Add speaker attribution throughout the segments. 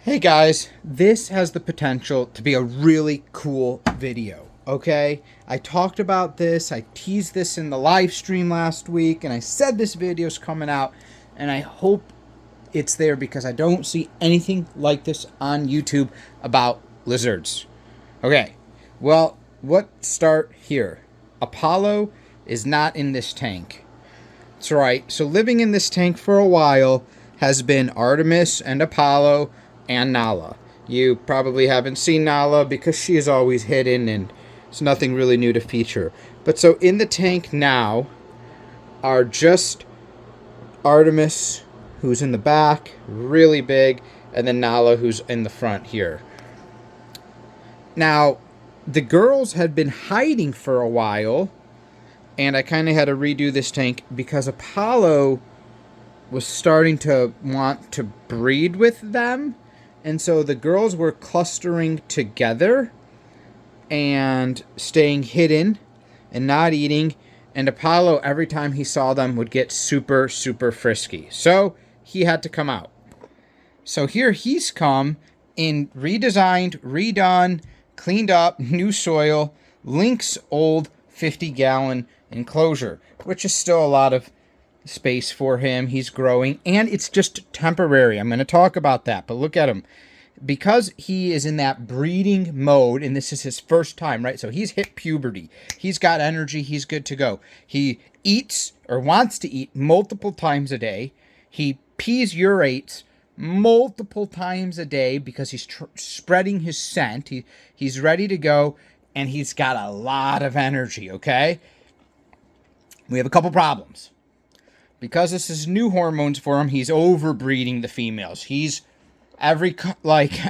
Speaker 1: Hey guys, this has the potential to be a really cool video, okay? I talked about this, I teased this in the live stream last week, and I said this video's coming out, and I hope it's there because I don't see anything like this on YouTube about lizards. Okay, well, let's start here. Apollo is not in this tank. That's right, so living in this tank for a while has been Artemis and Apollo and Nala. You probably haven't seen Nala because she is always hidden and it's nothing really new to feature. But so in the tank now are just Artemis, who's in the back, really big, and then Nala, who's in the front here. Now, the girls had been hiding for a while, and I kind of had to redo this tank because Apollo was starting to want to breed with them. And so the girls were clustering together and staying hidden and not eating. And Apollo, every time he saw them, would get super, super frisky. So he had to come out. So here he's come in redesigned, redone, cleaned up, new soil, Link's old 50-gallon enclosure, which is still a lot of space for him. He's growing, and it's just temporary. I'm going to talk about that, but look at him. Because he is in that breeding mode, and this is his first time, right? So he's hit puberty. He's got energy. He's good to go. He eats or wants to eat multiple times a day. He pees, urates multiple times a day because he's spreading his scent. He's ready to go, and he's got a lot of energy, okay? We have a couple problems. Because this is new hormones for him, he's overbreeding the females. He's every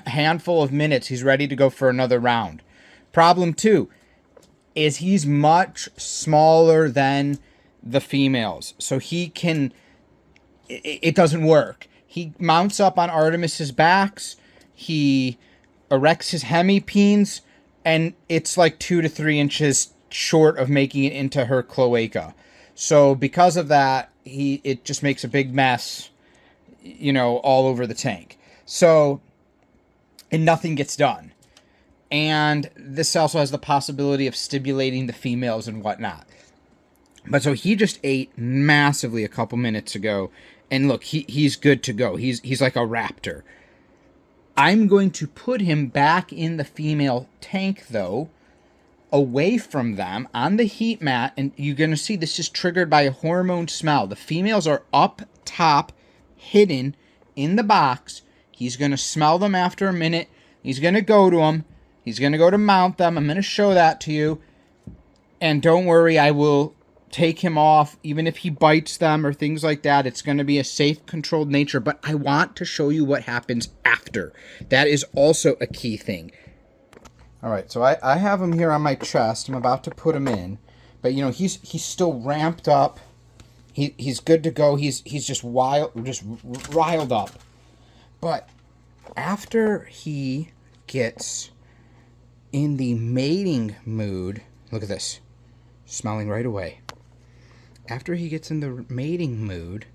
Speaker 1: handful of minutes, he's ready to go for another round. Problem two is he's much smaller than the females. So it doesn't work. He mounts up on Artemis's backs. He erects his hemipenes, and it's like 2 to 3 inches short of making it into her cloaca. So because of that, it just makes a big mess, all over the tank. So, and nothing gets done. And this also has the possibility of stimulating the females and whatnot. But so he just ate massively a couple minutes ago. And look, he's good to go. He's like a raptor. I'm going to put him back in the female tank, though, away from them on the heat mat, and you're going to see this is triggered by a hormone smell. The females are up top, hidden in the box. He's going to smell them after a minute. He's going to go to them. He's going to go to mount them. I'm going to show that to you. And don't worry, I will take him off, even if he bites them or things like that. It's going to be a safe, controlled nature, but I want to show you what happens after. That is also a key thing. All right, so I have him here on my chest. I'm about to put him in, but he's still ramped up. He's good to go. He's just riled up. But after he gets in the mating mood, look at this, smelling right away. After he gets in the mating mood,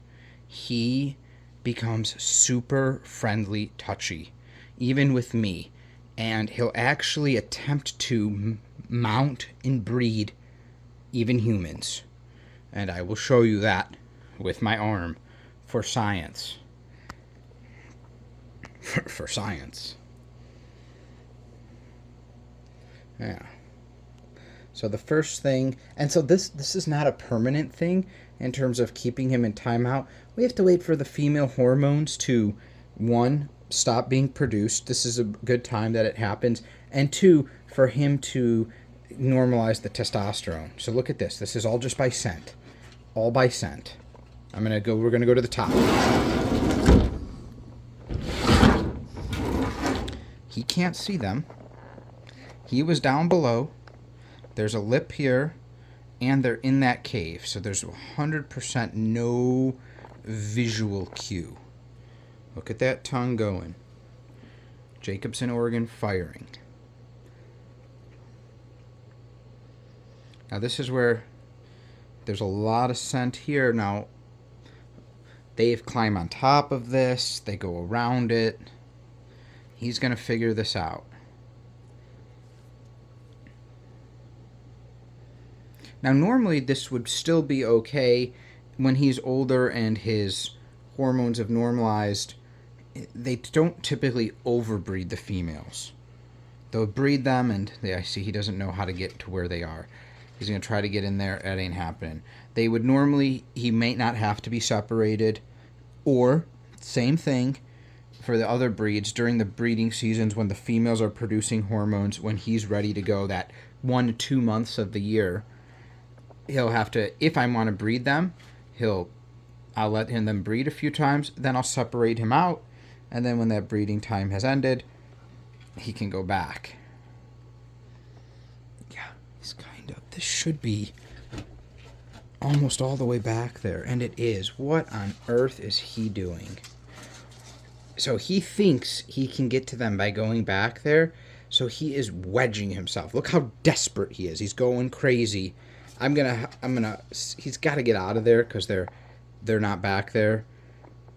Speaker 1: he becomes super friendly, touchy, even with me. And he'll actually attempt to mount and breed even humans. And I will show you that with my arm for science. For science. Yeah. So the first thing, and so this is not a permanent thing in terms of keeping him in timeout. We have to wait for the female hormones to, one, stop being produced. This is a good time that it happens. And two, for him to normalize the testosterone. So look at this. This is all just by scent. All by scent. We're going to go to the top. He can't see them. He was down below. There's a lip here, and they're in that cave. So there's 100% no visual cue. Look at that tongue going. Jacobson organ firing. Now this is where there's a lot of scent here. Now They've climbed on top of this. They go around it. He's going to figure this out. Now, normally this would still be okay when he's older and his hormones have normalized. They don't typically overbreed the females. They'll breed them, and I see he doesn't know how to get to where they are. He's going to try to get in there. That ain't happening. They would normally, he may not have to be separated. Or, same thing for the other breeds, during the breeding seasons when the females are producing hormones, when he's ready to go, that 1 to 2 months of the year, he'll have to, if I want to breed them, I'll let them breed a few times, then I'll separate him out, and then when that breeding time has ended, he can go back. Yeah, he's kind of, this should be almost all the way back there, and it is. What on earth is he doing? So he thinks he can get to them by going back there, so he is wedging himself. Look how desperate he is. He's going crazy. He's got to get out of there because they're not back there,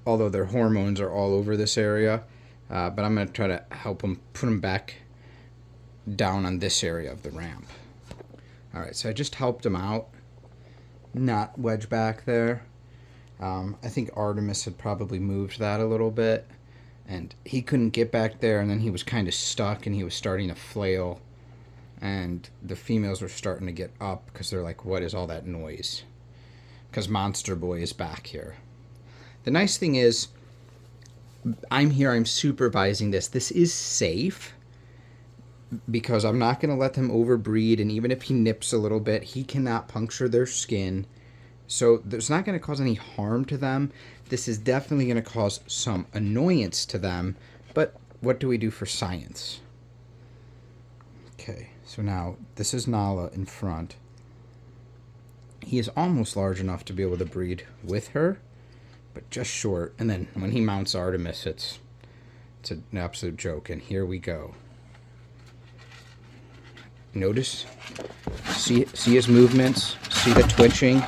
Speaker 1: although their hormones are all over this area. But I'm going to try to help him, put him back down on this area of the ramp. All right, so I just helped him out, not wedge back there. I think Artemis had probably moved that a little bit, and he couldn't get back there, and then he was kind of stuck, and he was starting to flail, and the females were starting to get up because they're like, what is all that noise? Because Monster Boy is back here. The nice thing is, I'm here, I'm supervising this. This is safe because I'm not going to let them overbreed, and even if he nips a little bit, he cannot puncture their skin. So there's not going to cause any harm to them. This is definitely going to cause some annoyance to them, but what do we do for science? Okay, so now this is Nala in front. He is almost large enough to be able to breed with her, but just short. And then when he mounts Artemis, it's an absolute joke. And here we go. Notice, see his movements, see the twitching,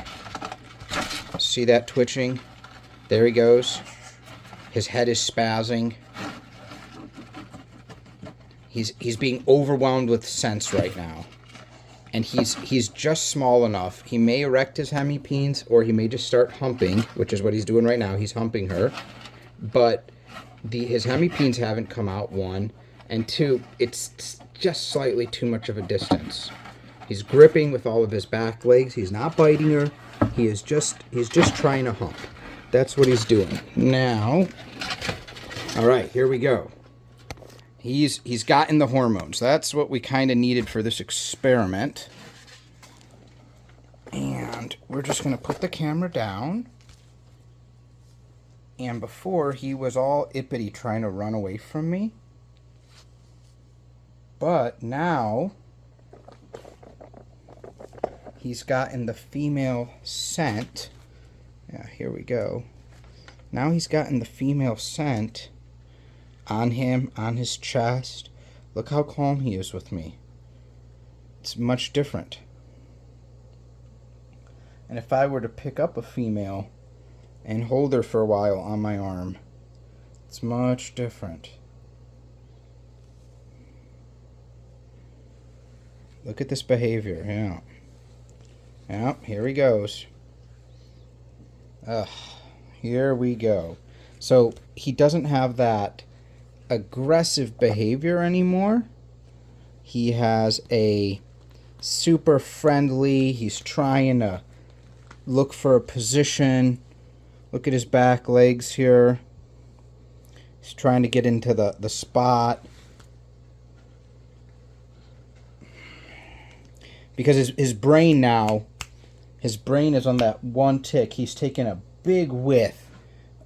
Speaker 1: see that twitching. There he goes. His head is spazzing. He's being overwhelmed with sense right now. And he's just small enough. He may erect his hemipenes, or he may just start humping, which is what he's doing right now. He's humping her. But his hemipenes haven't come out, 1. And 2, it's just slightly too much of a distance. He's gripping with all of his back legs. He's not biting her. He's just trying to hump. That's what he's doing. Now, all right, here we go. He's gotten the hormones. That's what we kind of needed for this experiment. And we're just going to put the camera down. And before, he was all ippity trying to run away from me. But now, he's gotten the female scent. Yeah, here we go. Now he's gotten the female scent on him, on his chest. Look how calm he is with me. It's much different. And if I were to pick up a female and hold her for a while on my arm, it's much different. Look at this behavior. Yeah. Yeah, here he goes. Here we go. So he doesn't have that aggressive behavior anymore. He has a super friendly, he's trying to look for a position. Look at his back legs here. He's trying to get into the spot. Because his brain now, his brain is on that one tick. He's taken a big whiff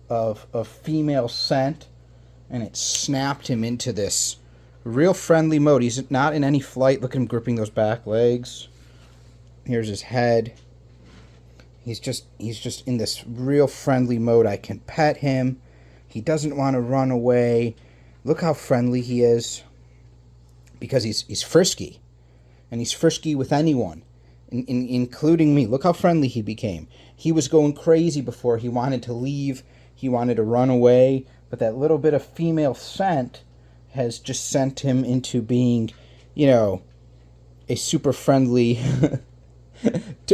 Speaker 1: of female scent, and it snapped him into this real friendly mode. He's not in any flight. Look at him gripping those back legs. Here's his head. He's just in this real friendly mode. I can pet him. He doesn't want to run away. Look how friendly he is. Because he's frisky. And he's frisky with anyone, including me. Look how friendly he became. He was going crazy before. He wanted to leave. He wanted to run away. But that little bit of female scent has just sent him into being, you know, a super friendly,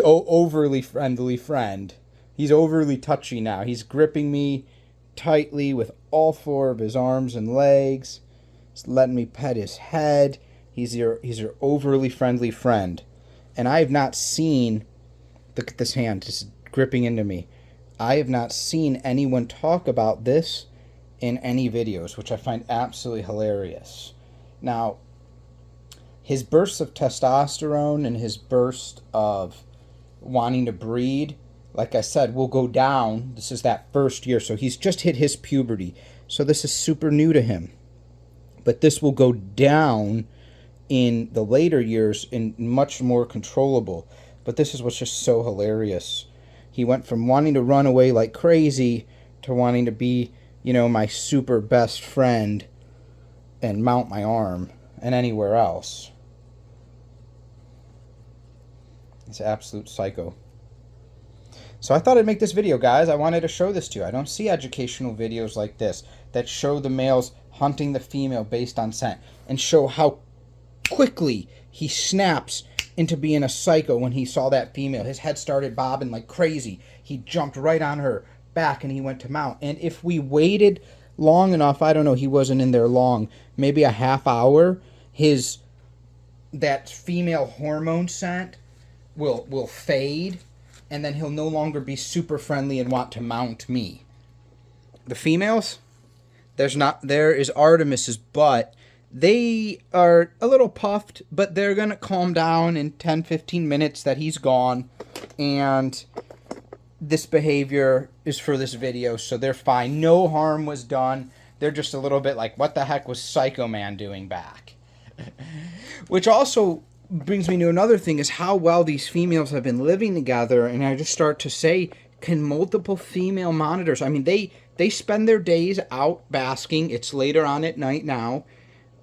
Speaker 1: overly friendly friend. He's overly touchy now. He's gripping me tightly with all four of his arms and legs. He's letting me pet his head. He's your overly friendly friend. And I have not seen, look at this hand just gripping into me. I have not seen anyone talk about this in any videos, which I find absolutely hilarious. Now, his bursts of testosterone and his burst of wanting to breed, like I said, will go down. This is that first year, so he's just hit his puberty. So this is super new to him. But this will go down in the later years and much more controllable. But this is what's just so hilarious. He went from wanting to run away like crazy to wanting to be, you know, my super best friend and mount my arm and anywhere else. It's absolute psycho. So I thought I'd make this video, guys. I wanted to show this to you. I don't see educational videos like this that show the males hunting the female based on scent and show how quickly he snaps into being a psycho when he saw that female. His head started bobbing like crazy. He jumped right on her back and he went to mount. And if we waited long enough, I don't know, he wasn't in there long, maybe a half hour, that female hormone scent will fade, and then he'll no longer be super friendly and want to mount me. The females, there is Artemis's butt. They are a little puffed, but they're going to calm down in 10-15 minutes that he's gone. And this behavior is for this video, so they're fine. No harm was done. They're just a little bit like, what the heck was Psycho Man doing back? Which also brings me to another thing, is how well these females have been living together. And I just start to say, can multiple female monitors, I mean, they spend their days out basking. It's later on at night now.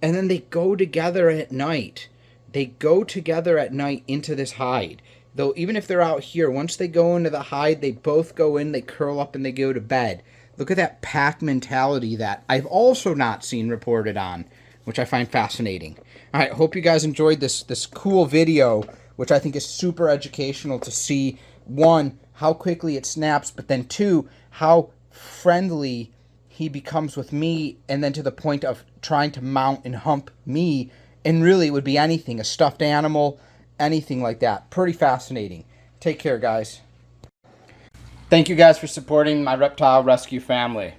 Speaker 1: And then they go together at night. They go together at night into this hide. Though even if they're out here, once they go into the hide, they both go in, they curl up, and they go to bed. Look at that pack mentality that I've also not seen reported on, which I find fascinating. All right, hope you guys enjoyed this cool video, which I think is super educational to see, one, how quickly it snaps, but then two, how friendly he becomes with me, and then to the point of trying to mount and hump me, and really it would be anything, a stuffed animal, anything like that. Pretty fascinating. Take care, guys. Thank you guys for supporting my reptile rescue family.